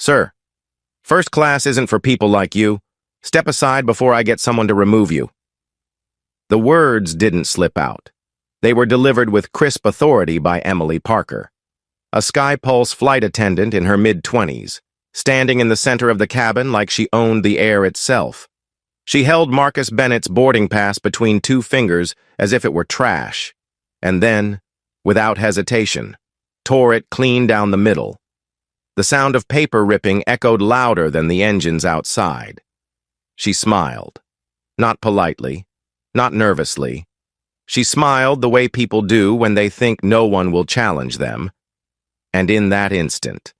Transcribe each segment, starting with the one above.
Sir, first class isn't for people like you. Step aside before I get someone to remove you. The words didn't slip out. They were delivered with crisp authority by Emily Parker, a Sky Pulse flight attendant in her mid-20s, standing in the center of the cabin like she owned the air itself. She held Marcus Bennett's boarding pass between two fingers as if it were trash, and then, without hesitation, tore it clean down the middle. The sound of paper ripping echoed louder than the engines outside. She smiled. Not politely, not nervously. She smiled the way people do when they think no one will challenge them. And in that instant,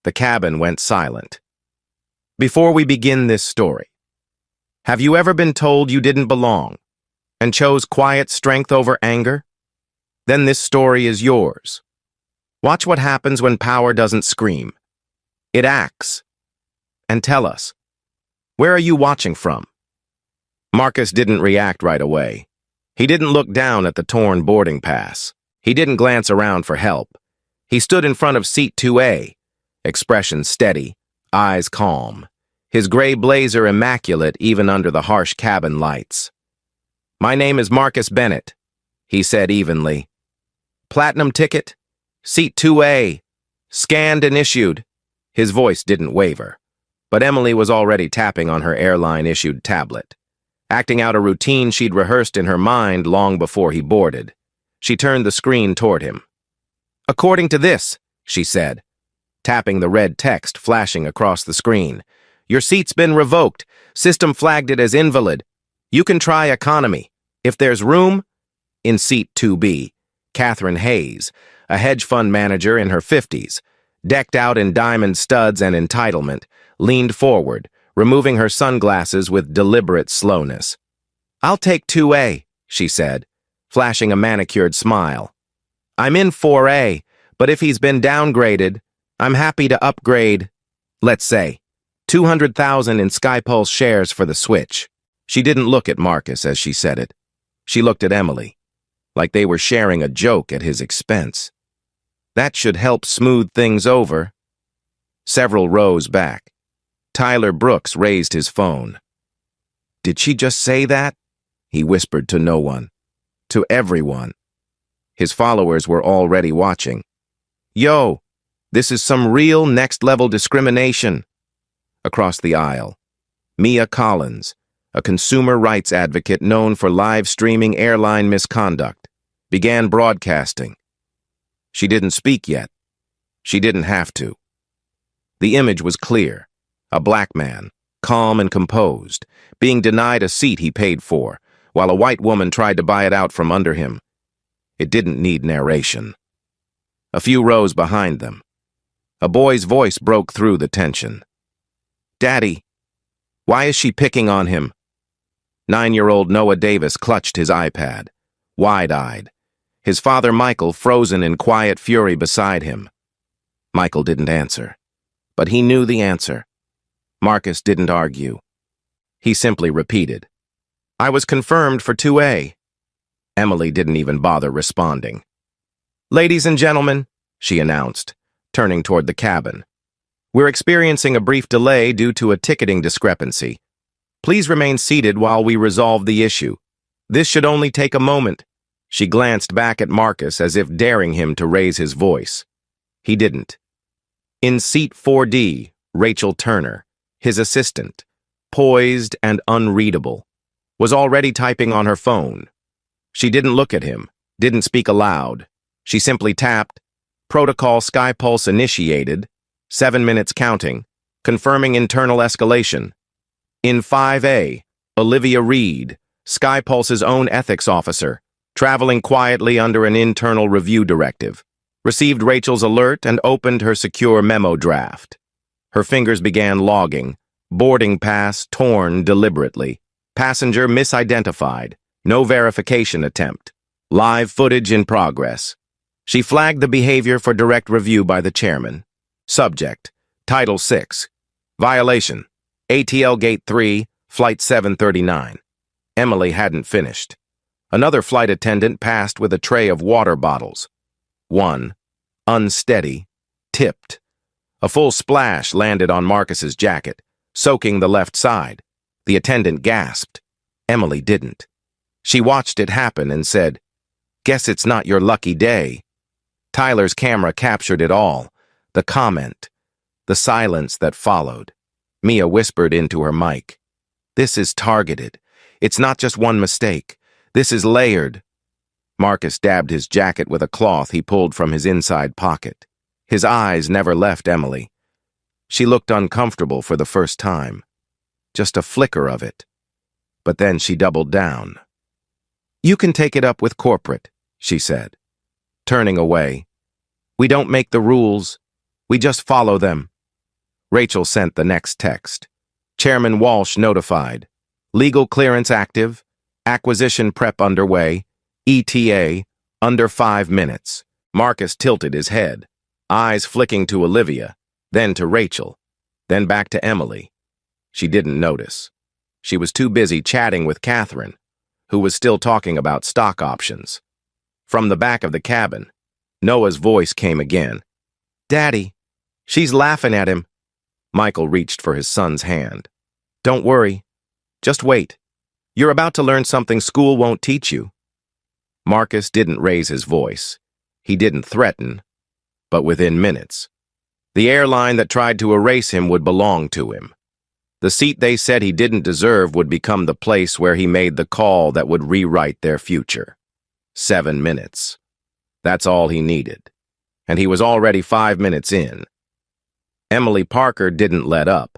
the cabin went silent. Before we begin this story, have you ever been told you didn't belong and chose quiet strength over anger? Then this story is yours. Watch what happens when power doesn't scream. It acts. And tell us, where are you watching from? Marcus didn't react right away. He didn't look down at the torn boarding pass. He didn't glance around for help. He stood in front of seat 2A, expression steady, eyes calm, his gray blazer immaculate even under the harsh cabin lights. "My name is Marcus Bennett," he said evenly. "Platinum ticket? Seat 2A. Scanned and issued." His voice didn't waver, but Emily was already tapping on her airline-issued tablet, acting out a routine she'd rehearsed in her mind long before he boarded. She turned the screen toward him. "According to this," she said, tapping the red text flashing across the screen, "your seat's been revoked. System flagged it as invalid. You can try economy. If there's room..." In seat 2B, Catherine Hayes, a hedge fund manager in her 50s, decked out in diamond studs and entitlement, leaned forward, removing her sunglasses with deliberate slowness. "I'll take 2A, she said, flashing a manicured smile. "I'm in 4A, but if he's been downgraded, I'm happy to upgrade, let's say, 200,000 in SkyPulse shares for the switch." She didn't look at Marcus as she said it. She looked at Emily, like they were sharing a joke at his expense. That should help smooth things over. Several rows back, Tyler Brooks raised his phone. "Did she just say that?" he whispered to no one. To everyone. His followers were already watching. "Yo, this is some real next-level discrimination." Across the aisle, Mia Collins, a consumer rights advocate known for live streaming airline misconduct, began broadcasting. She didn't speak yet. She didn't have to. The image was clear. A black man, calm and composed, being denied a seat he paid for, while a white woman tried to buy it out from under him. It didn't need narration. A few rows behind them, a boy's voice broke through the tension. "Daddy, why is she picking on him?" 9-year-old Noah Davis clutched his iPad, wide-eyed, his father Michael frozen in quiet fury beside him. Michael didn't answer, but he knew the answer. Marcus didn't argue. He simply repeated, "I was confirmed for 2A. Emily didn't even bother responding. "Ladies and gentlemen," she announced, turning toward the cabin, "we're experiencing a brief delay due to a ticketing discrepancy. Please remain seated while we resolve the issue. This should only take a moment." She glanced back at Marcus as if daring him to raise his voice. He didn't. In seat 4D, Rachel Turner, his assistant, poised and unreadable, was already typing on her phone. She didn't look at him, didn't speak aloud. She simply tapped, "Protocol SkyPulse initiated, 7 minutes counting, confirming internal escalation." In 5A, Olivia Reed, SkyPulse's own ethics officer, traveling quietly under an internal review directive, received Rachel's alert and opened her secure memo draft. Her fingers began logging, boarding pass torn deliberately, passenger misidentified, no verification attempt, live footage in progress. She flagged the behavior for direct review by the chairman. Subject, Title 6, violation, ATL Gate 3, Flight 739. Emily hadn't finished. Another flight attendant passed with a tray of water bottles. One, unsteady, tipped. A full splash landed on Marcus's jacket, soaking the left side. The attendant gasped. Emily didn't. She watched it happen and said, "Guess it's not your lucky day." Tyler's camera captured it all. The comment. The silence that followed. Mia whispered into her mic. "This is targeted. It's not just one mistake. This is layered." Marcus dabbed his jacket with a cloth he pulled from his inside pocket. His eyes never left Emily. She looked uncomfortable for the first time. Just a flicker of it. But then she doubled down. "You can take it up with corporate," she said, turning away. "We don't make the rules. We just follow them." Rachel sent the next text. Chairman Walsh notified. Legal clearance active. Acquisition prep underway. ETA, under 5 minutes. Marcus tilted his head, eyes flicking to Olivia, then to Rachel, then back to Emily. She didn't notice. She was too busy chatting with Catherine, who was still talking about stock options. From the back of the cabin, Noah's voice came again. "Daddy, she's laughing at him." Michael reached for his son's hand. "Don't worry. Just wait. You're about to learn something school won't teach you." Marcus didn't raise his voice. He didn't threaten. But within minutes, the airline that tried to erase him would belong to him. The seat they said he didn't deserve would become the place where he made the call that would rewrite their future. 7 minutes. That's all he needed. And he was already 5 minutes in. Emily Parker didn't let up.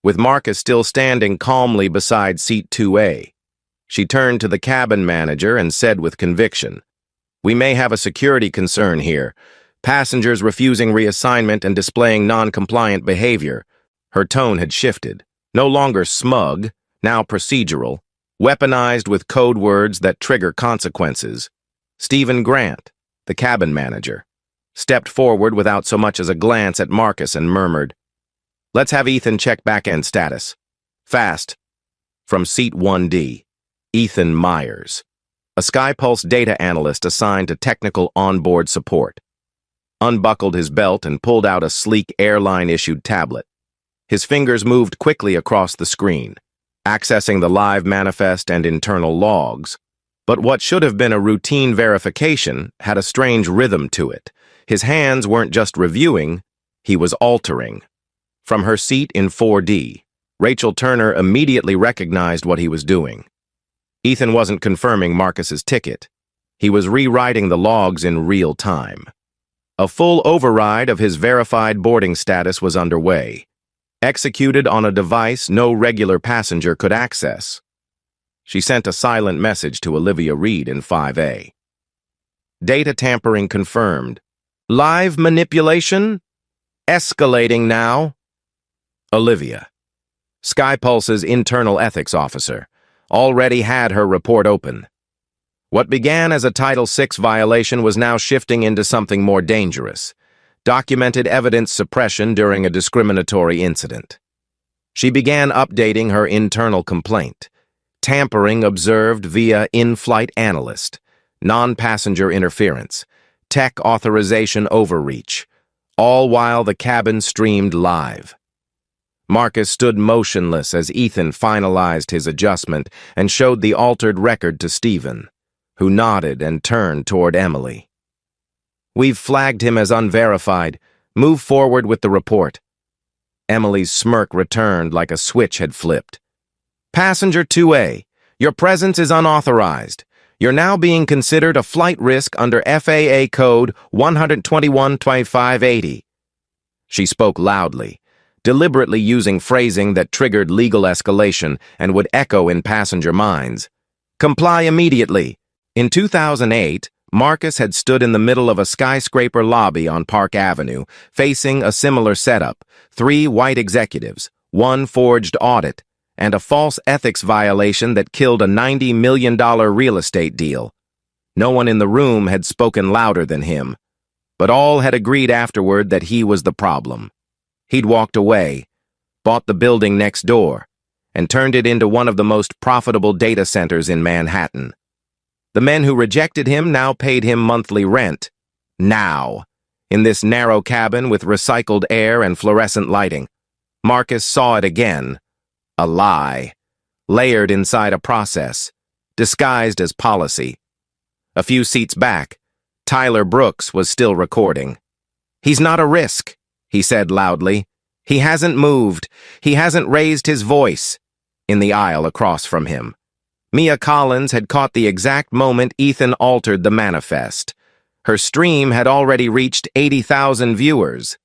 With Marcus still standing calmly beside seat 2A, she turned to the cabin manager and said with conviction, "We may have a security concern here. Passengers refusing reassignment and displaying non-compliant behavior." Her tone had shifted, no longer smug, now procedural, weaponized with code words that trigger consequences. Stephen Grant, the cabin manager, stepped forward without so much as a glance at Marcus and murmured, "Let's have Ethan check back-end status. Fast." From seat 1D, Ethan Myers, a SkyPulse data analyst assigned to technical onboard support, unbuckled his belt and pulled out a sleek airline-issued tablet. His fingers moved quickly across the screen, accessing the live manifest and internal logs. But what should have been a routine verification had a strange rhythm to it. His hands weren't just reviewing, he was altering. From her seat in 4D, Rachel Turner immediately recognized what he was doing. Ethan wasn't confirming Marcus's ticket. He was rewriting the logs in real time. A full override of his verified boarding status was underway, executed on a device no regular passenger could access. She sent a silent message to Olivia Reed in 5A. Data tampering confirmed. Live manipulation? Escalating now. Olivia, SkyPulse's internal ethics officer, already had her report open. What began as a Title VI violation was now shifting into something more dangerous. Documented evidence suppression during a discriminatory incident. She began updating her internal complaint. Tampering observed via in-flight analyst, non-passenger interference, tech authorization overreach, all while the cabin streamed live. Marcus stood motionless as Ethan finalized his adjustment and showed the altered record to Stephen, who nodded and turned toward Emily. "We've flagged him as unverified. Move forward with the report." Emily's smirk returned like a switch had flipped. "Passenger 2A, your presence is unauthorized. You're now being considered a flight risk under FAA Code 121.2580. She spoke loudly, deliberately using phrasing that triggered legal escalation and would echo in passenger minds. "Comply immediately." In 2008, Marcus had stood in the middle of a skyscraper lobby on Park Avenue, facing a similar setup: 3 white executives, 1 forged audit, and a false ethics violation that killed a $90 million real estate deal. No one in the room had spoken louder than him, but all had agreed afterward that he was the problem. He'd walked away, bought the building next door, and turned it into one of the most profitable data centers in Manhattan. The men who rejected him now paid him monthly rent. Now. in this narrow cabin with recycled air and fluorescent lighting. Marcus saw it again. A lie, layered inside a process, disguised as policy. A few seats back, Tyler Brooks was still recording. "He's not a risk," he said loudly. "He hasn't moved. He hasn't raised his voice." In the aisle across from him, Mia Collins had caught the exact moment Ethan altered the manifest. Her stream had already reached 80,000 viewers.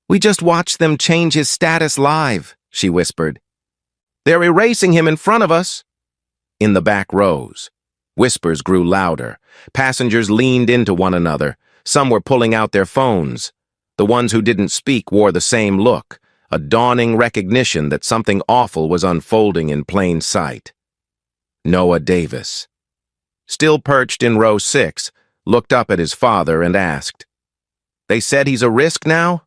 "We just watched them change his status live," she whispered. "They're erasing him in front of us." In the back rows, whispers grew louder. Passengers leaned into one another. Some were pulling out their phones. The ones who didn't speak wore the same look, a dawning recognition that something awful was unfolding in plain sight. Noah Davis, still perched in row 6, looked up at his father and asked, "They said he's a risk now?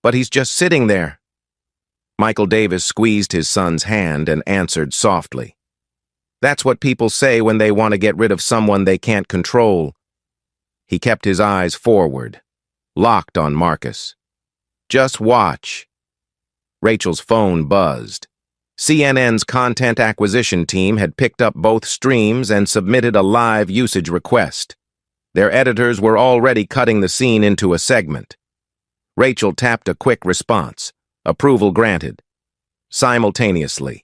But he's just sitting there." Michael Davis squeezed his son's hand and answered softly, "That's what people say when they want to get rid of someone they can't control." He kept his eyes forward, locked on Marcus. "Just watch." Rachel's phone buzzed. CNN's content acquisition team had picked up both streams and submitted a live usage request. Their editors were already cutting the scene into a segment. Rachel tapped a quick response. Approval granted. Simultaneously,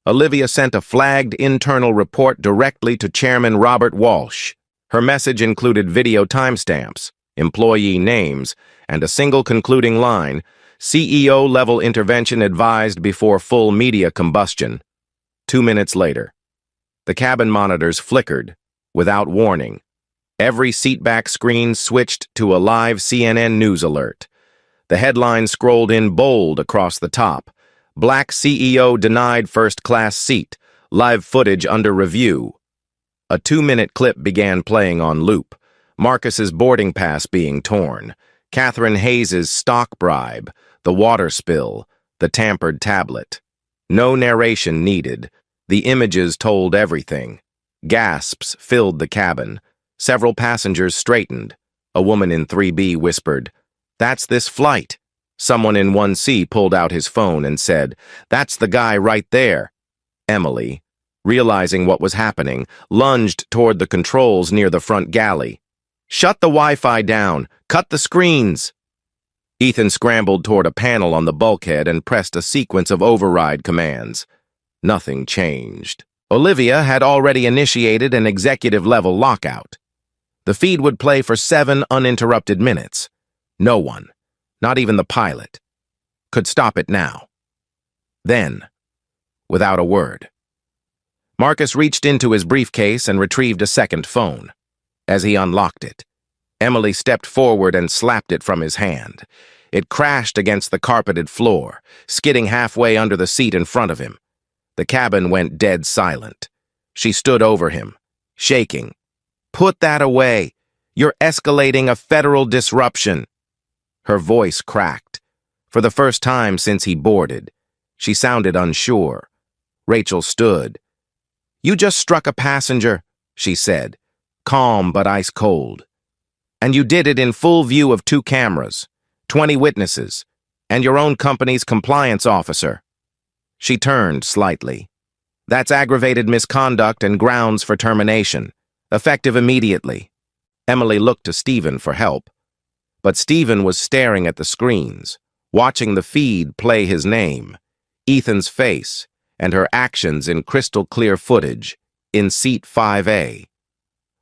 Olivia sent a flagged internal report directly to Chairman Robert Walsh. Her message included video timestamps, employee names, and a single concluding line, "CEO-level intervention advised before full media combustion." 2 minutes later, the cabin monitors flickered, without warning. Every seatback screen switched to a live CNN news alert. The headline scrolled in bold across the top. "Black CEO denied first-class seat. Live footage under review." A 2-minute clip began playing on loop. Marcus's boarding pass being torn. Catherine Hayes's stock bribe. The water spill. The tampered tablet. No narration needed. The images told everything. Gasps filled the cabin. Several passengers straightened. A woman in 3B whispered, "That's this flight." Someone in 1C pulled out his phone and said, "That's the guy right there." Emily, realizing what was happening, lunged toward the controls near the front galley. "Shut the Wi-Fi down! Cut the screens!" Ethan scrambled toward a panel on the bulkhead and pressed a sequence of override commands. Nothing changed. Olivia had already initiated an executive-level lockout. The feed would play for 7 uninterrupted minutes. No one, not even the pilot, could stop it now. Then, without a word, Marcus reached into his briefcase and retrieved a second phone. As he unlocked it, Emily stepped forward and slapped it from his hand. It crashed against the carpeted floor, skidding halfway under the seat in front of him. The cabin went dead silent. She stood over him, shaking. "Put that away. You're escalating a federal disruption." Her voice cracked. For the first time since he boarded, she sounded unsure. Rachel stood. "You just struck a passenger," she said, calm but ice cold. "And you did it in full view of 2 cameras, 20 witnesses, and your own company's compliance officer." She turned slightly. "That's aggravated misconduct and grounds for termination, effective immediately." Emily looked to Stephen for help, but Stephen was staring at the screens, watching the feed play his name, Ethan's face, and her actions in crystal-clear footage, in seat 5A.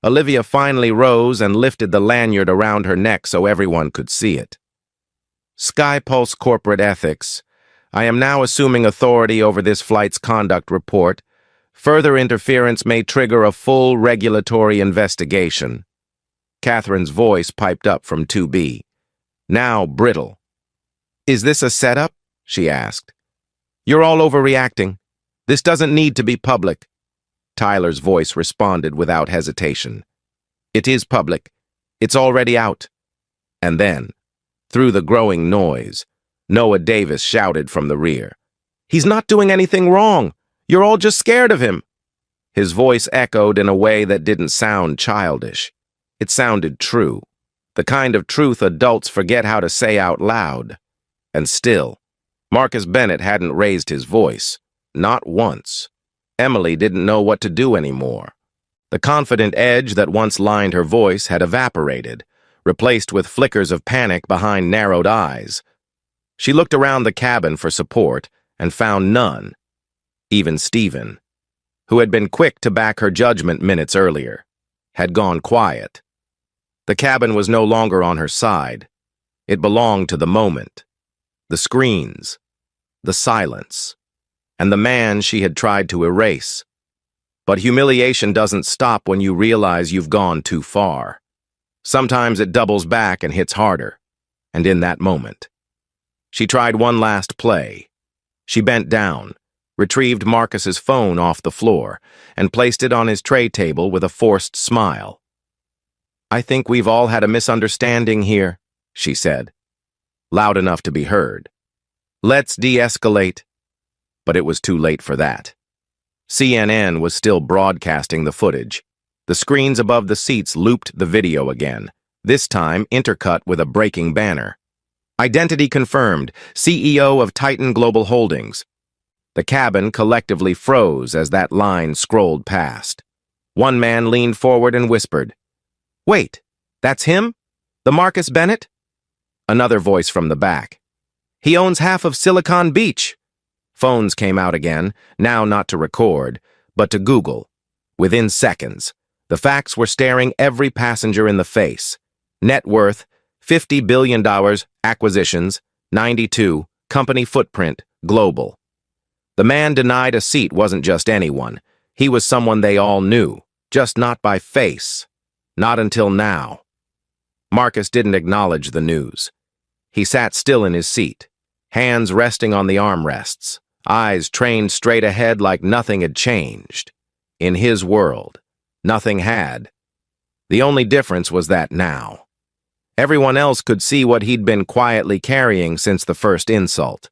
Olivia finally rose and lifted the lanyard around her neck so everyone could see it. "Skypulse Corporate Ethics. I am now assuming authority over this flight's conduct report. Further interference may trigger a full regulatory investigation." Catherine's voice piped up from 2B, now brittle. "Is this a setup?" she asked. "You're all overreacting. This doesn't need to be public." Tyler's voice responded without hesitation. "It is public. It's already out." And then, through the growing noise, Noah Davis shouted from the rear, "He's not doing anything wrong. You're all just scared of him." His voice echoed in a way that didn't sound childish. It sounded true. The kind of truth adults forget how to say out loud. And still, Marcus Bennett hadn't raised his voice. Not once. Emily didn't know what to do anymore. The confident edge that once lined her voice had evaporated, replaced with flickers of panic behind narrowed eyes. She looked around the cabin for support and found none. Even Stephen, who had been quick to back her judgment minutes earlier, had gone quiet. The cabin was no longer on her side. It belonged to the moment, the screens, the silence, and the man she had tried to erase. But humiliation doesn't stop when you realize you've gone too far. Sometimes it doubles back and hits harder, and in that moment. She tried one last play. She bent down, retrieved Marcus's phone off the floor, and placed it on his tray table with a forced smile. "I think we've all had a misunderstanding here," she said, loud enough to be heard. "Let's de-escalate." But it was too late for that. CNN was still broadcasting the footage. The screens above the seats looped the video again, this time intercut with a breaking banner. "Identity confirmed, CEO of Titan Global Holdings." The cabin collectively froze as that line scrolled past. One man leaned forward and whispered, "Wait, that's him? The Marcus Bennett?" Another voice from the back, "He owns half of Silicon Beach." Phones came out again, now not to record, but to Google. Within seconds, the facts were staring every passenger in the face. Net worth, $50 billion, acquisitions, 92, company footprint, global. The man denied a seat wasn't just anyone. He was someone they all knew, just not by face. Not until now. Marcus didn't acknowledge the news. He sat still in his seat, hands resting on the armrests, eyes trained straight ahead like nothing had changed. In his world, nothing had. The only difference was that now. Everyone else could see what he'd been quietly carrying since the first insult.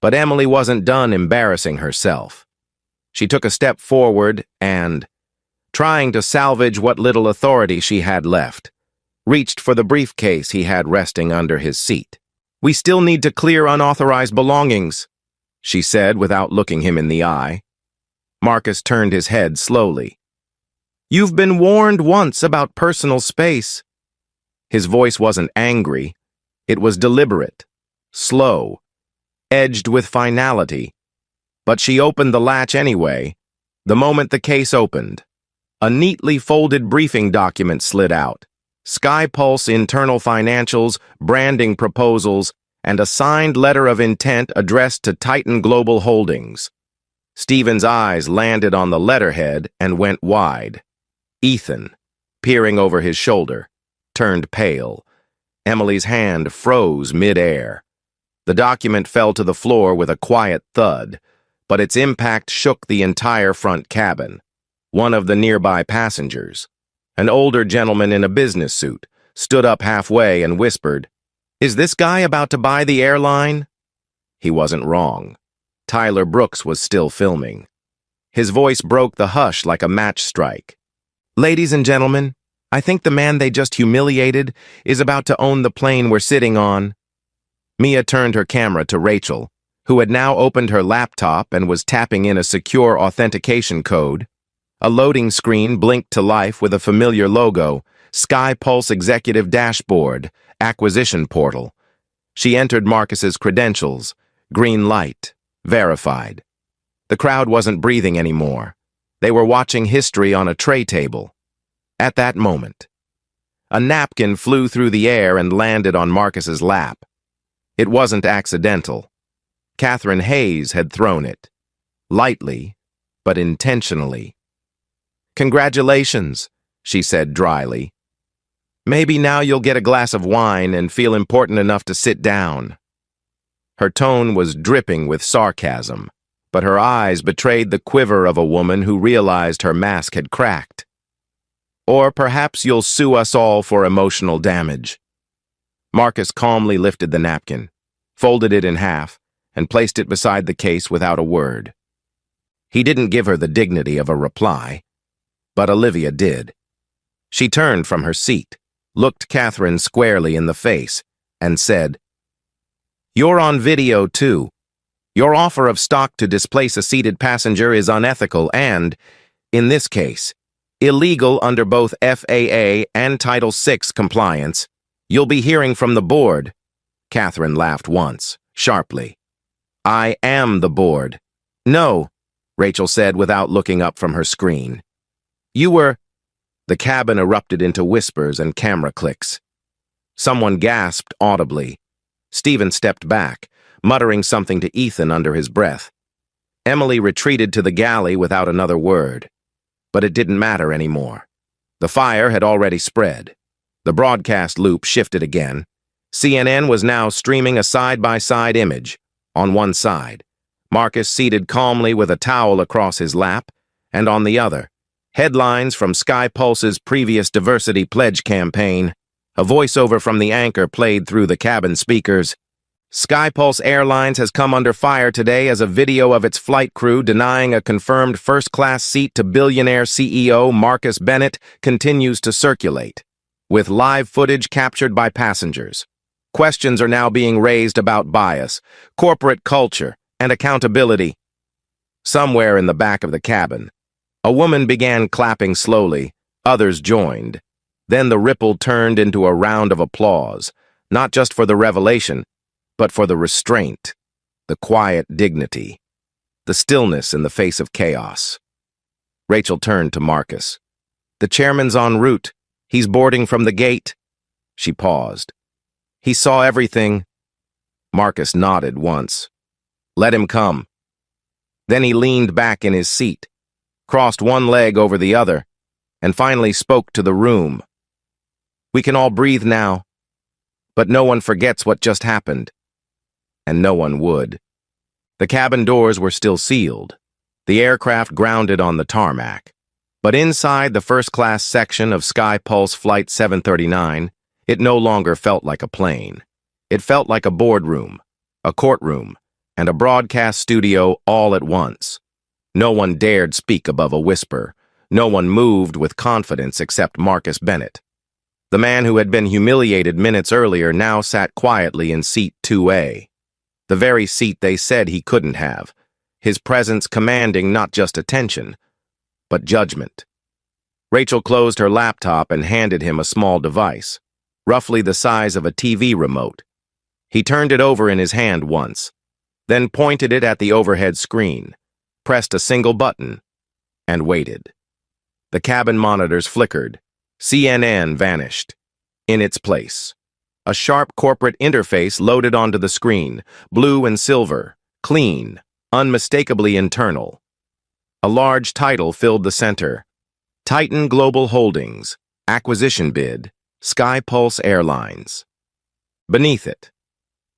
But Emily wasn't done embarrassing herself. She took a step forward and, trying to salvage what little authority she had left, reached for the briefcase he had resting under his seat. "We still need to clear unauthorized belongings," she said without looking him in the eye. Marcus turned his head slowly. "You've been warned once about personal space." His voice wasn't angry. It was deliberate, slow, edged with finality. But she opened the latch anyway. The moment the case opened, a neatly folded briefing document slid out. SkyPulse internal financials, branding proposals, and a signed letter of intent addressed to Titan Global Holdings. Stephen's eyes landed on the letterhead and went wide. Ethan, peering over his shoulder, turned pale. Emily's hand froze mid-air. The document fell to the floor with a quiet thud, but its impact shook the entire front cabin. One of the nearby passengers, an older gentleman in a business suit, stood up halfway and whispered, "Is this guy about to buy the airline?" He wasn't wrong. Tyler Brooks was still filming. His voice broke the hush like a match strike. "Ladies and gentlemen, I think the man they just humiliated is about to own the plane we're sitting on." Mia turned her camera to Rachel, who had now opened her laptop and was tapping in a secure authentication code. A loading screen blinked to life with a familiar logo, SkyPulse Executive Dashboard, Acquisition Portal. She entered Marcus's credentials, green light, verified. The crowd wasn't breathing anymore. They were watching history on a tray table. At that moment, a napkin flew through the air and landed on Marcus's lap. It wasn't accidental. Catherine Hayes had thrown it, lightly, but intentionally. "Congratulations," she said dryly. "Maybe now you'll get a glass of wine and feel important enough to sit down." Her tone was dripping with sarcasm, but her eyes betrayed the quiver of a woman who realized her mask had cracked. "Or perhaps you'll sue us all for emotional damage." Marcus calmly lifted the napkin, folded it in half, and placed it beside the case without a word. He didn't give her the dignity of a reply, but Olivia did. She turned from her seat, looked Catherine squarely in the face, and said, "You're on video, too. Your offer of stock to displace a seated passenger is unethical and, in this case, illegal under both FAA and Title VI compliance. You'll be hearing from the board." Catherine laughed once, sharply. "I am the board." "No," Rachel said without looking up from her screen. "You were—" The cabin erupted into whispers and camera clicks. Someone gasped audibly. Stephen stepped back, muttering something to Ethan under his breath. Emily retreated to the galley without another word. But it didn't matter anymore. The fire had already spread. The broadcast loop shifted again. CNN was now streaming a side-by-side image. On one side, Marcus seated calmly with a towel across his lap, and on the other, headlines from Sky Pulse's previous diversity pledge campaign. A voiceover from the anchor played through the cabin speakers. Sky Pulse Airlines has come under fire today as a video of its flight crew denying a confirmed first-class seat to billionaire CEO Marcus Bennett continues to circulate, with live footage captured by passengers. Questions are now being raised about bias, corporate culture, and accountability. Somewhere in the back of the cabin, a woman began clapping slowly. Others joined. Then the ripple turned into a round of applause, not just for the revelation, but for the restraint, the quiet dignity, the stillness in the face of chaos. Rachel turned to Marcus. "The chairman's en route. He's boarding from the gate." She paused. "He saw everything." Marcus nodded once. "Let him come." Then he leaned back in his seat, crossed one leg over the other, and finally spoke to the room. "We can all breathe now, but no one forgets what just happened." And no one would. The cabin doors were still sealed. The aircraft grounded on the tarmac. But inside the first-class section of Sky Pulse Flight 739, it no longer felt like a plane. It felt like a boardroom, a courtroom, and a broadcast studio all at once. No one dared speak above a whisper. No one moved with confidence except Marcus Bennett. The man who had been humiliated minutes earlier now sat quietly in seat 2A. The very seat they said he couldn't have, his presence commanding not just attention, but judgment. Rachel closed her laptop and handed him a small device, roughly the size of a TV remote. He turned it over in his hand once, then pointed it at the overhead screen, pressed a single button, and waited. The cabin monitors flickered. CNN vanished. In its place, a sharp corporate interface loaded onto the screen, blue and silver, clean, unmistakably internal. A large title filled the center. Titan Global Holdings, Acquisition Bid, Sky Pulse Airlines. Beneath it,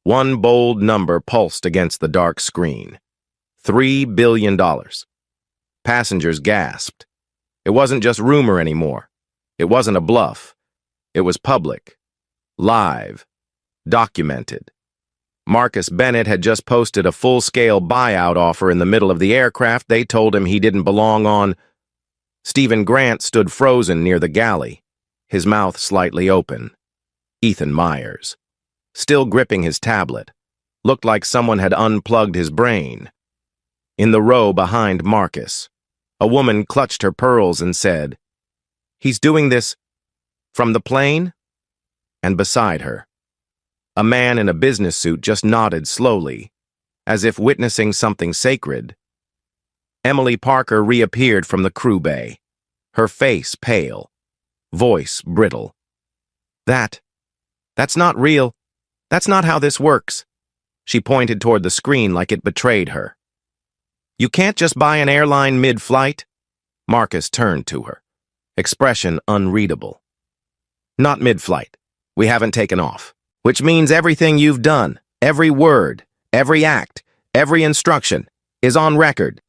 one bold number pulsed against the dark screen. $3 billion. Passengers gasped. It wasn't just rumor anymore. It wasn't a bluff. It was public. Live, documented. Marcus Bennett had just posted a full-scale buyout offer in the middle of the aircraft they told him he didn't belong on. Stephen Grant stood frozen near the galley, his mouth slightly open. Ethan Myers, still gripping his tablet, looked like someone had unplugged his brain. In the row behind Marcus, a woman clutched her pearls and said, "He's doing this from the plane?" And beside her, a man in a business suit just nodded slowly, as if witnessing something sacred. Emily Parker reappeared from the crew bay, her face pale, voice brittle. That's not real. That's not how this works." She pointed toward the screen like it betrayed her. "You can't just buy an airline mid-flight." Marcus turned to her, expression unreadable. "Not mid-flight. We haven't taken off. Which means everything you've done, every word, every act, every instruction, is on record.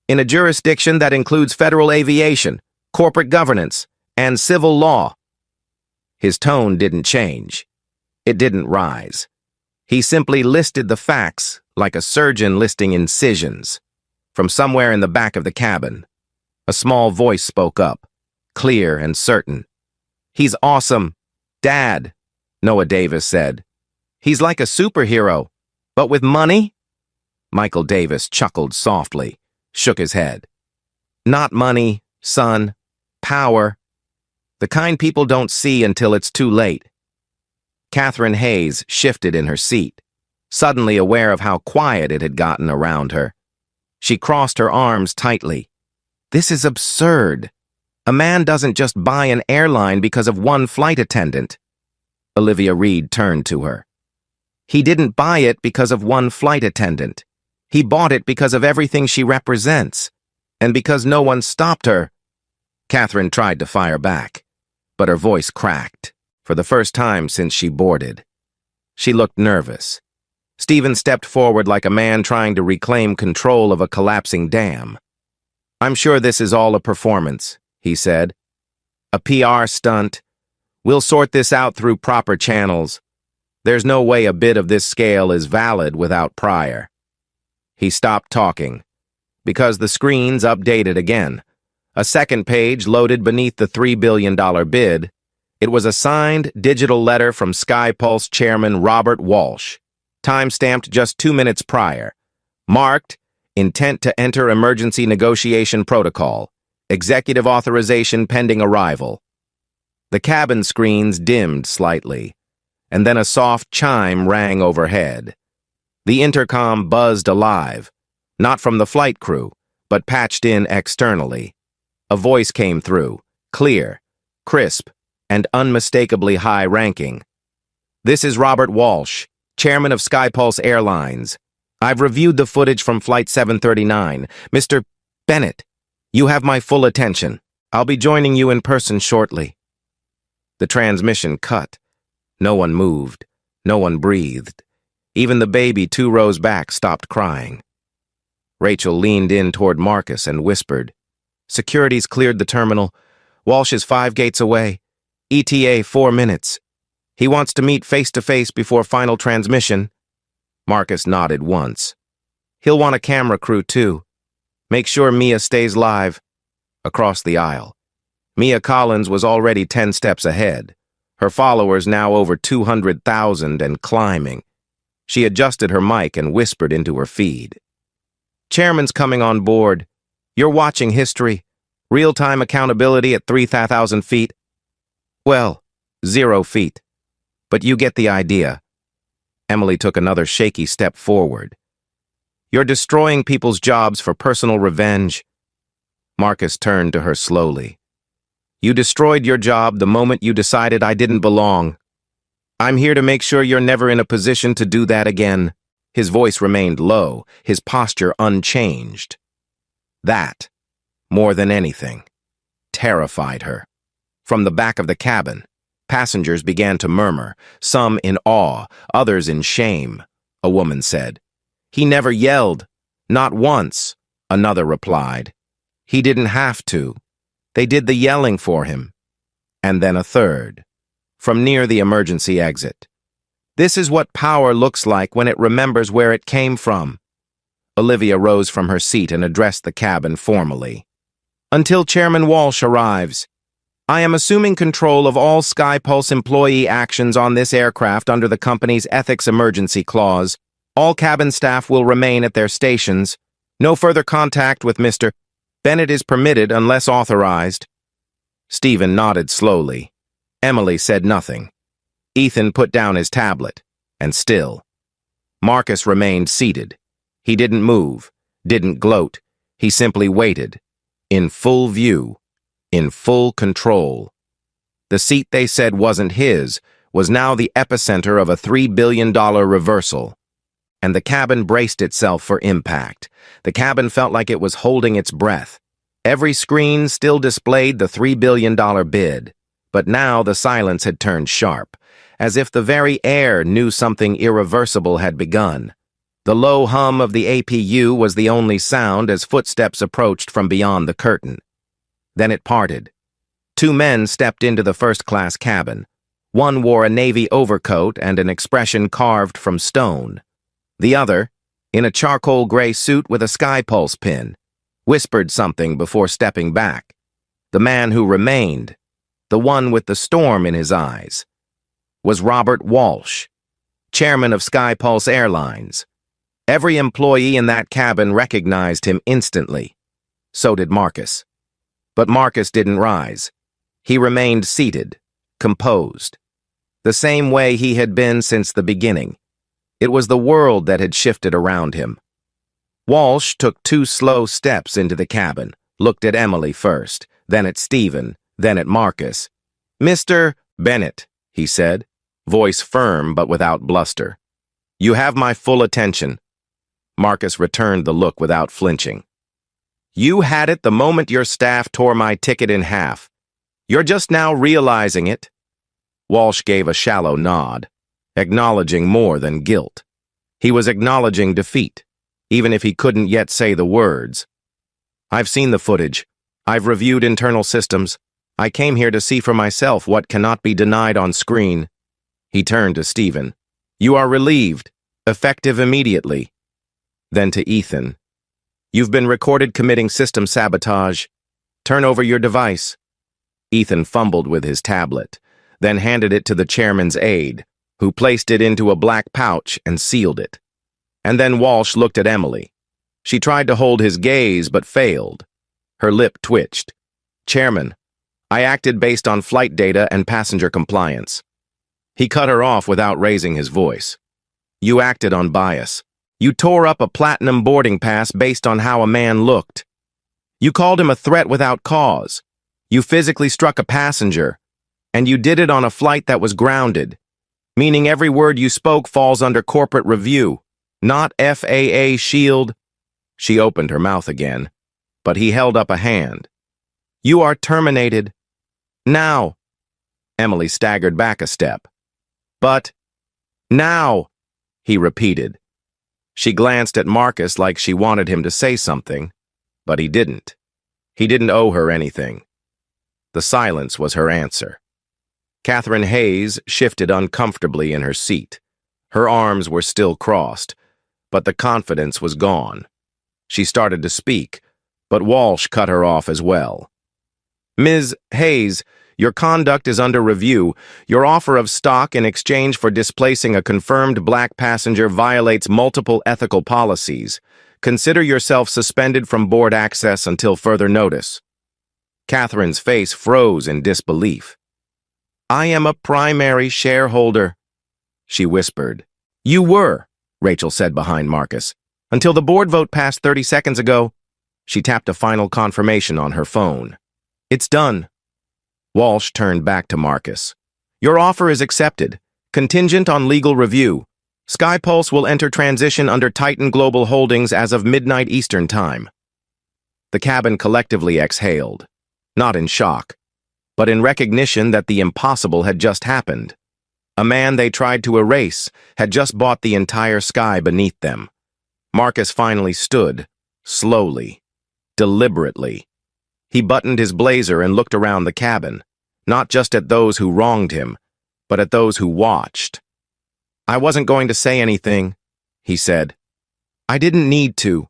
In a jurisdiction that includes federal aviation, corporate governance, and civil law." His tone didn't change. It didn't rise. He simply listed the facts like a surgeon listing incisions. From somewhere in the back of the cabin, a small voice spoke up, clear and certain. "He's awesome. "Dad," Noah Davis said. "He's like a superhero, but with money?" Michael Davis chuckled softly, shook his head. "Not money, son. Power. The kind people don't see until it's too late." Catherine Hayes shifted in her seat, suddenly aware of how quiet it had gotten around her. She crossed her arms tightly. "This is absurd. A man doesn't just buy an airline because of one flight attendant." Olivia Reed turned to her. "He didn't buy it because of one flight attendant. He bought it because of everything she represents, and because no one stopped her." Catherine tried to fire back, but her voice cracked, for the first time since she boarded. She looked nervous. Stephen stepped forward like a man trying to reclaim control of a collapsing dam. "I'm sure this is all a performance," he said. "A PR stunt. We'll sort this out through proper channels. There's no way a bid of this scale is valid without prior." He stopped talking, because the screens updated again. A second page loaded beneath the $3 billion bid. It was a signed digital letter from SkyPulse chairman Robert Walsh, time-stamped just 2 minutes prior, marked, "Intent to enter emergency negotiation protocol. Executive authorization pending arrival." The cabin screens dimmed slightly, and then a soft chime rang overhead. The intercom buzzed alive, not from the flight crew, but patched in externally. A voice came through, clear, crisp, and unmistakably high-ranking. "This is Robert Walsh, chairman of SkyPulse Airlines. I've reviewed the footage from Flight 739. Mr. Bennett, you have my full attention. I'll be joining you in person shortly." The transmission cut. No one moved. No one breathed. Even the baby 2 rows back stopped crying. Rachel leaned in toward Marcus and whispered, "Security's cleared the terminal. Walsh is 5 gates away. ETA 4 minutes. He wants to meet face-to-face before final transmission." Marcus nodded once. "He'll want a camera crew, too. Make sure Mia stays live." Across the aisle, Mia Collins was already 10 steps ahead, her followers now over 200,000 and climbing. She adjusted her mic and whispered into her feed. "Chairman's coming on board. You're watching history. Real-time accountability at 3,000 feet. Well, 0 feet. But you get the idea." Emily took another shaky step forward. "You're destroying people's jobs for personal revenge." Marcus turned to her slowly. "You destroyed your job the moment you decided I didn't belong. I'm here to make sure you're never in a position to do that again." His voice remained low, his posture unchanged. That, more than anything, terrified her. From the back of the cabin, passengers began to murmur, some in awe, others in shame. A woman said, "He never yelled. Not once," another replied. "He didn't have to. They did the yelling for him." And then a third, from near the emergency exit. "This is what power looks like when it remembers where it came from." Olivia rose from her seat and addressed the cabin formally. "Until Chairman Walsh arrives, I am assuming control of all SkyPulse employee actions on this aircraft under the company's ethics emergency clause. All cabin staff will remain at their stations. No further contact with Mr. Bennett is permitted unless authorized." Stephen nodded slowly. Emily said nothing. Ethan put down his tablet, and still. Marcus remained seated. He didn't move, didn't gloat. He simply waited, in full view, in full control. The seat they said wasn't his was now the epicenter of a $3 billion reversal. And the cabin braced itself for impact. The cabin felt like it was holding its breath. Every screen still displayed the $3 billion bid. But now the silence had turned sharp, as if the very air knew something irreversible had begun. The low hum of the APU was the only sound as footsteps approached from beyond the curtain. Then it parted. 2 men stepped into the first-class cabin. One wore a navy overcoat and an expression carved from stone. The other, in a charcoal gray suit with a SkyPulse pin, whispered something before stepping back. The man who remained, the one with the storm in his eyes, was Robert Walsh, chairman of SkyPulse Airlines. Every employee in that cabin recognized him instantly. So did Marcus. But Marcus didn't rise. He remained seated, composed. The same way he had been since the beginning. It was the world that had shifted around him. Walsh took 2 slow steps into the cabin, looked at Emily first, then at Stephen, then at Marcus. "Mr. Bennett," he said, voice firm but without bluster. "You have my full attention." Marcus returned the look without flinching. "You had it the moment your staff tore my ticket in half. You're just now realizing it." Walsh gave a shallow nod, acknowledging more than guilt. He was acknowledging defeat, even if he couldn't yet say the words. "I've seen the footage. I've reviewed internal systems. I came here to see for myself what cannot be denied on screen." He turned to Stephen. "You are relieved, effective immediately." Then to Ethan. "You've been recorded committing system sabotage. Turn over your device." Ethan fumbled with his tablet, then handed it to the chairman's aide, who placed it into a black pouch and sealed it. And then Walsh looked at Emily. She tried to hold his gaze but failed. Her lip twitched. "Chairman, I acted based on flight data and passenger compliance." He cut her off without raising his voice. "You acted on bias. You tore up a platinum boarding pass based on how a man looked. You called him a threat without cause. You physically struck a passenger, and you did it on a flight that was grounded, meaning every word you spoke falls under corporate review, not FAA shield." She opened her mouth again, but he held up a hand. "You are terminated. Now." Emily staggered back a step. "But now," he repeated. She glanced at Marcus like she wanted him to say something, but he didn't. He didn't owe her anything. The silence was her answer. Catherine Hayes shifted uncomfortably in her seat. Her arms were still crossed, but the confidence was gone. She started to speak, but Walsh cut her off as well. "Ms. Hayes, your conduct is under review. Your offer of stock in exchange for displacing a confirmed black passenger violates multiple ethical policies. Consider yourself suspended from board access until further notice." Catherine's face froze in disbelief. "I am a primary shareholder," she whispered. "You were," Rachel said behind Marcus, "until the board vote passed 30 seconds ago." She tapped a final confirmation on her phone. "It's done." Walsh turned back to Marcus. "Your offer is accepted, contingent on legal review. SkyPulse will enter transition under Titan Global Holdings as of midnight Eastern Time." The cabin collectively exhaled, not in shock, but in recognition that the impossible had just happened. A man they tried to erase had just bought the entire sky beneath them. Marcus finally stood, slowly, deliberately. He buttoned his blazer and looked around the cabin, not just at those who wronged him, but at those who watched. "I wasn't going to say anything," he said. "I didn't need to.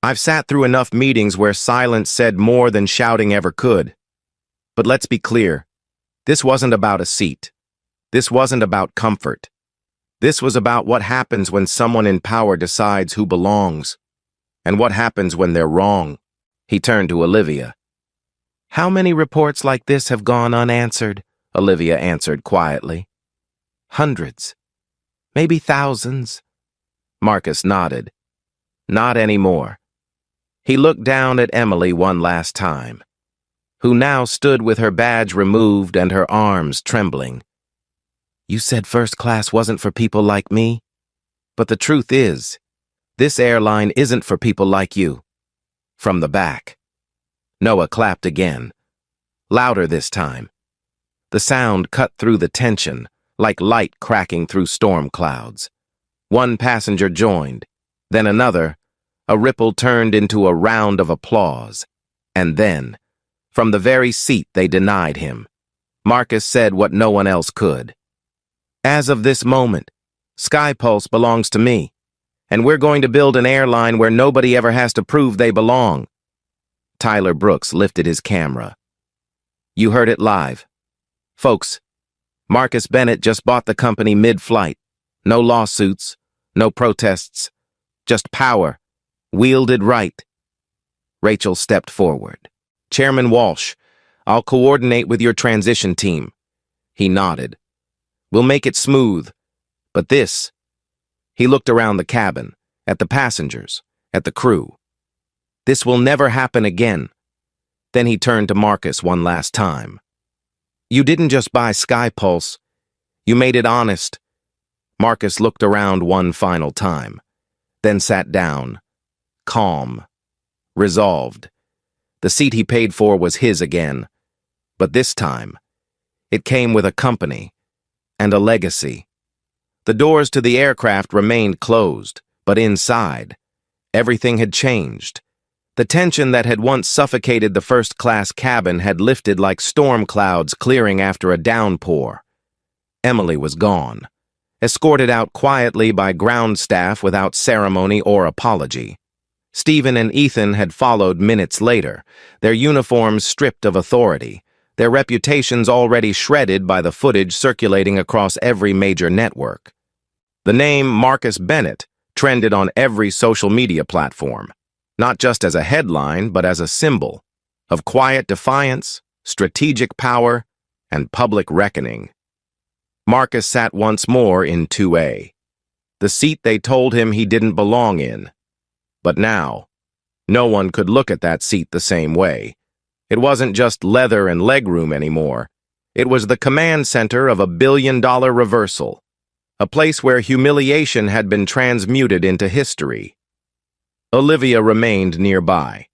I've sat through enough meetings where silence said more than shouting ever could. But let's be clear, this wasn't about a seat. This wasn't about comfort. This was about what happens when someone in power decides who belongs, and what happens when they're wrong." He turned to Olivia. "How many reports like this have gone unanswered?" Olivia answered quietly. "Hundreds. Maybe thousands." Marcus nodded. "Not anymore." He looked down at Emily one last time, who now stood with her badge removed and her arms trembling. "You said first class wasn't for people like me? But the truth is, this airline isn't for people like you." From the back, Noah clapped again, louder this time. The sound cut through the tension, like light cracking through storm clouds. One passenger joined, then another. A ripple turned into a round of applause. And then, from the very seat they denied him, Marcus said what no one else could. "As of this moment, SkyPulse belongs to me, and we're going to build an airline where nobody ever has to prove they belong." Tyler Brooks lifted his camera. "You heard it live. Folks, Marcus Bennett just bought the company mid-flight. No lawsuits, no protests, just power, wielded right. Rachel stepped forward. Chairman Walsh, I'll coordinate with your transition team. He nodded. We'll make it smooth. But this... He looked around the cabin, at the passengers, at the crew. This will never happen again. Then he turned to Marcus one last time. You didn't just buy SkyPulse. You made it honest. Marcus looked around one final time, then sat down, calm, resolved. The seat he paid for was his again, but this time, it came with a company and a legacy. The doors to the aircraft remained closed, but inside, everything had changed. The tension that had once suffocated the first-class cabin had lifted like storm clouds clearing after a downpour. Emily was gone, escorted out quietly by ground staff without ceremony or apology. Stephen and Ethan had followed minutes later, their uniforms stripped of authority, their reputations already shredded by the footage circulating across every major network. The name Marcus Bennett trended on every social media platform, not just as a headline, but as a symbol of quiet defiance, strategic power, and public reckoning. Marcus sat once more in 2A, the seat they told him he didn't belong in. But now, no one could look at that seat the same way. It wasn't just leather and legroom anymore. It was the command center of a billion-dollar reversal, a place where humiliation had been transmuted into history. Olivia remained nearby,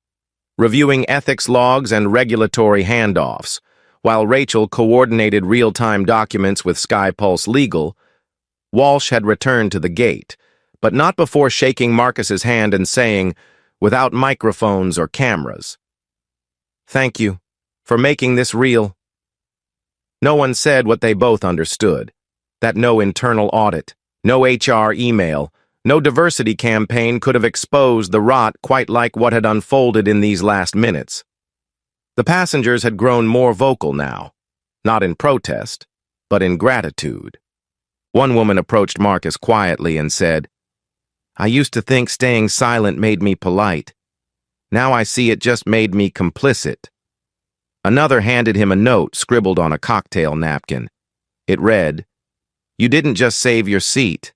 reviewing ethics logs and regulatory handoffs, while Rachel coordinated real-time documents with SkyPulse Legal. Walsh had returned to the gate, but not before shaking Marcus's hand and saying, without microphones or cameras, "Thank you for making this real." No one said what they both understood, that no internal audit, no HR email, no diversity campaign could have exposed the rot quite like what had unfolded in these last minutes. The passengers had grown more vocal now, not in protest, but in gratitude. One woman approached Marcus quietly and said, "I used to think staying silent made me polite. Now I see it just made me complicit." Another handed him a note scribbled on a cocktail napkin. It read, "You didn't just save your seat.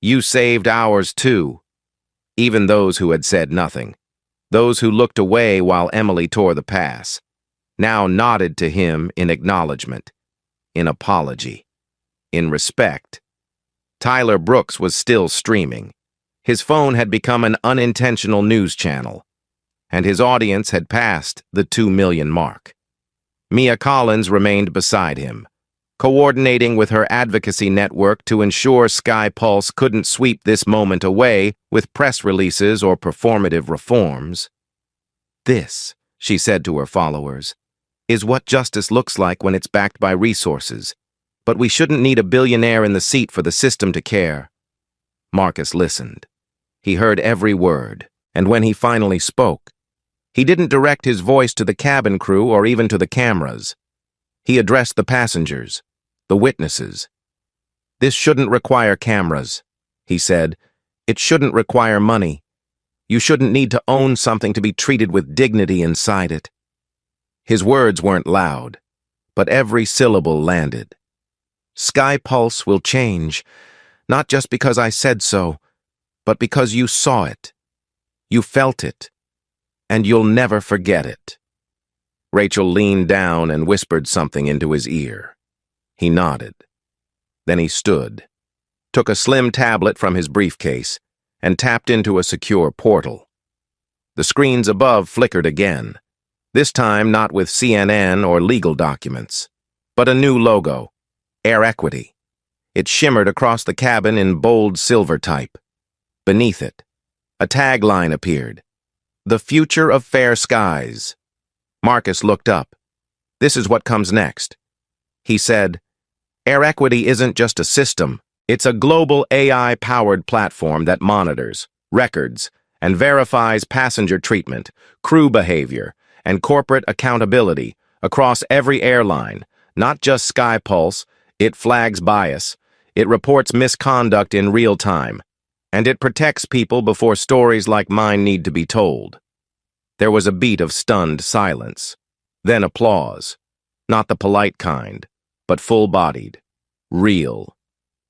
You saved ours too." Even those who had said nothing, those who looked away while Emily tore the pass, now nodded to him in acknowledgement, in apology, in respect. Tyler Brooks was still streaming. His phone had become an unintentional news channel, and his audience had passed the 2 million mark. Mia Collins remained beside him, coordinating with her advocacy network to ensure SkyPulse couldn't sweep this moment away with press releases or performative reforms. "This," she said to her followers, "is what justice looks like when it's backed by resources. But we shouldn't need a billionaire in the seat for the system to care." Marcus listened. He heard every word, and when he finally spoke, he didn't direct his voice to the cabin crew or even to the cameras. He addressed the passengers, the witnesses. "This shouldn't require cameras," he said. "It shouldn't require money. You shouldn't need to own something to be treated with dignity inside it." His words weren't loud, but every syllable landed. "SkyPulse will change, not just because I said so, but because you saw it, you felt it, and you'll never forget it." Rachel leaned down and whispered something into his ear. He nodded. Then he stood, took a slim tablet from his briefcase, and tapped into a secure portal. The screens above flickered again, this time not with CNN or legal documents, but a new logo, Air Equity. It shimmered across the cabin in bold silver type. Beneath it, a tagline appeared, "The future of fair skies." Marcus looked up. "This is what comes next." He said, "Air Equity isn't just a system. It's a global AI-powered platform that monitors, records, and verifies passenger treatment, crew behavior, and corporate accountability across every airline, not just SkyPulse. It flags bias, it reports misconduct in real time, and it protects people before stories like mine need to be told. There was a beat of stunned silence, then applause, not the polite kind, but full-bodied, real.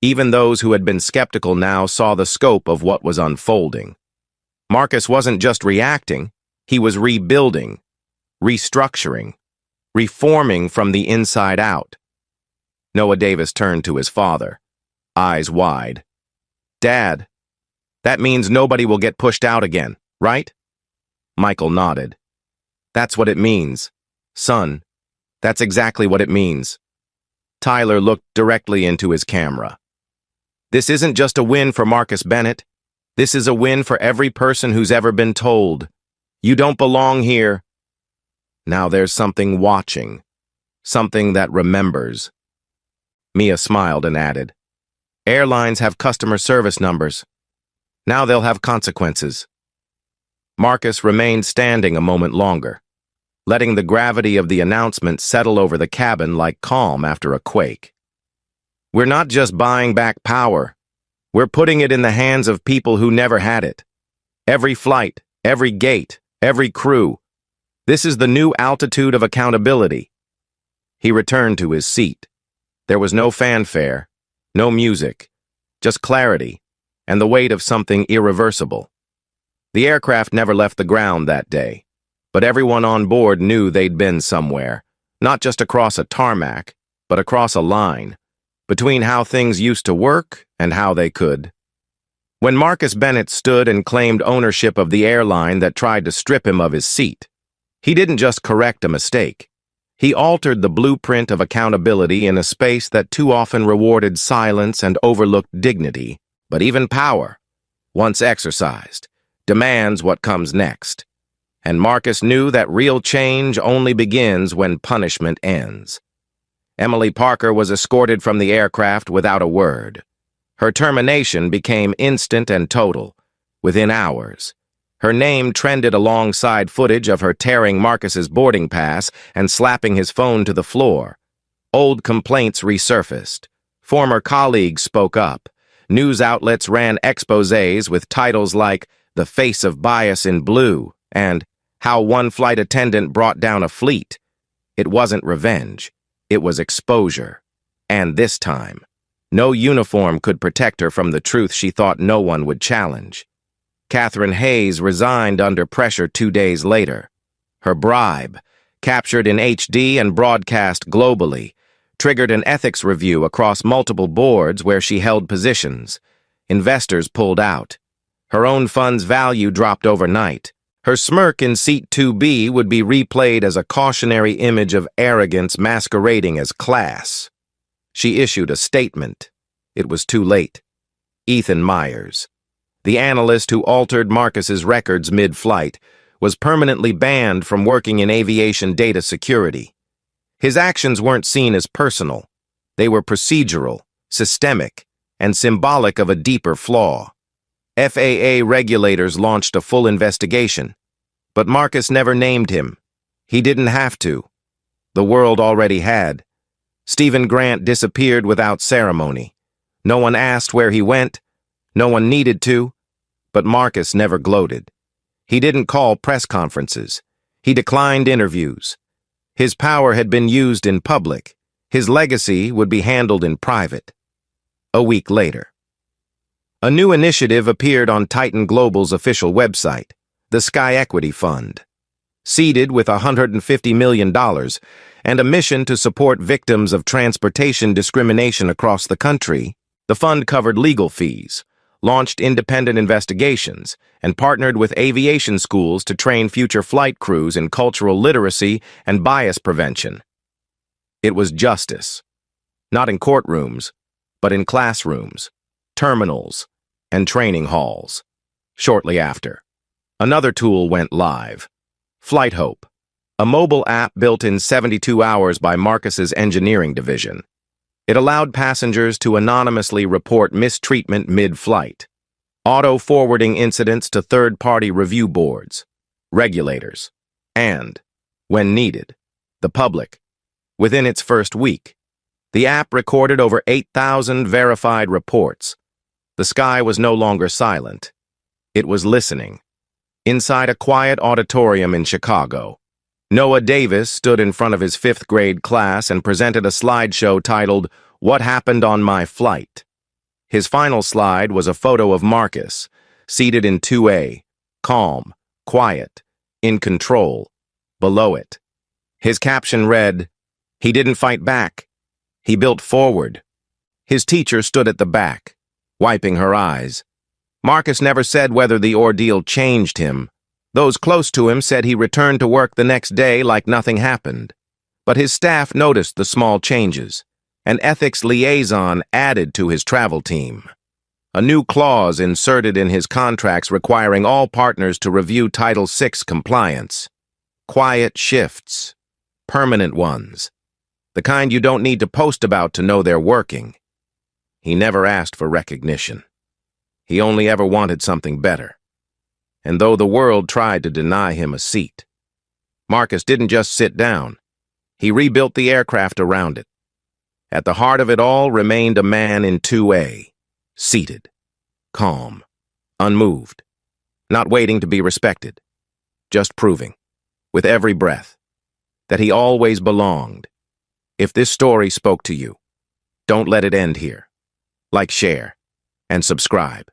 Even those who had been skeptical now saw the scope of what was unfolding. Marcus wasn't just reacting, he was rebuilding, restructuring, reforming from the inside out. Noah Davis turned to his father, eyes wide. "Dad, that means nobody will get pushed out again, right?" Michael nodded. "That's what it means. Son, that's exactly what it means." Tyler looked directly into his camera. "This isn't just a win for Marcus Bennett. This is a win for every person who's ever been told, 'You don't belong here.' Now there's something watching, something that remembers." Mia smiled and added, "Airlines have customer service numbers. Now they'll have consequences." Marcus remained standing a moment longer, letting the gravity of the announcement settle over the cabin like calm after a quake. "We're not just buying back power. We're putting it in the hands of people who never had it. Every flight, every gate, every crew. This is the new altitude of accountability." He returned to his seat. There was no fanfare, no music, just clarity, and the weight of something irreversible. The aircraft never left the ground that day, but everyone on board knew they'd been somewhere, not just across a tarmac, but across a line, between how things used to work and how they could. When Marcus Bennett stood and claimed ownership of the airline that tried to strip him of his seat, he didn't just correct a mistake. He altered the blueprint of accountability in a space that too often rewarded silence and overlooked dignity, but even power, once exercised, demands what comes next. And Marcus knew that real change only begins when punishment ends. Emily Parker was escorted from the aircraft without a word. Her termination became instant and total, within hours. Her name trended alongside footage of her tearing Marcus's boarding pass and slapping his phone to the floor. Old complaints resurfaced. Former colleagues spoke up. News outlets ran exposés with titles like "The Face of Bias in Blue" and "How One Flight Attendant Brought Down a Fleet." It wasn't revenge. It was exposure. And this time, no uniform could protect her from the truth she thought no one would challenge. Catherine Hayes resigned under pressure 2 days later. Her bribe, captured in HD and broadcast globally, triggered an ethics review across multiple boards where she held positions. Investors pulled out. Her own fund's value dropped overnight. Her smirk in Seat 2B would be replayed as a cautionary image of arrogance masquerading as class. She issued a statement. It was too late. Ethan Myers, the analyst who altered Marcus's records mid-flight, was permanently banned from working in aviation data security. His actions weren't seen as personal. They were procedural, systemic, and symbolic of a deeper flaw. FAA regulators launched a full investigation, but Marcus never named him. He didn't have to. The world already had. Stephen Grant disappeared without ceremony. No one asked where he went. No one needed to. But Marcus never gloated. He didn't call press conferences. He declined interviews. His power had been used in public. His legacy would be handled in private. A week later, a new initiative appeared on Titan Global's official website, the Sky Equity Fund. Seeded with $150 million and a mission to support victims of transportation discrimination across the country, the fund covered legal fees, launched independent investigations, and partnered with aviation schools to train future flight crews in cultural literacy and bias prevention. It was justice, not in courtrooms, but in classrooms, terminals, and training halls. Shortly after, another tool went live, Flight Hope, a mobile app built in 72 hours by Marcus's engineering division. It allowed passengers to anonymously report mistreatment mid-flight, auto-forwarding incidents to third-party review boards, regulators, and, when needed, the public. Within its first week, The app recorded over 8,000 verified reports. The sky was no longer silent. It was listening. Inside a quiet auditorium in Chicago, Noah Davis stood in front of his fifth-grade class and presented a slideshow titled, "What Happened on My Flight?" His final slide was a photo of Marcus, seated in 2A, calm, quiet, in control. Below it, his caption read, "He didn't fight back. He built forward." His teacher stood at the back, wiping her eyes. Marcus never said whether the ordeal changed him. Those close to him said he returned to work the next day like nothing happened. But his staff noticed the small changes. An ethics liaison added to his travel team. A new clause inserted in his contracts requiring all partners to review Title VI compliance. Quiet shifts. Permanent ones. The kind you don't need to post about to know they're working. He never asked for recognition. He only ever wanted something better. And though the world tried to deny him a seat, Marcus didn't just sit down. He rebuilt the aircraft around it. At the heart of it all remained a man in 2A, seated, calm, unmoved, not waiting to be respected, just proving, with every breath, that he always belonged. If this story spoke to you, don't let it end here. Like, share, and subscribe,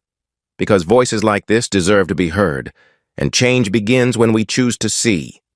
because voices like this deserve to be heard, and change begins when we choose to see.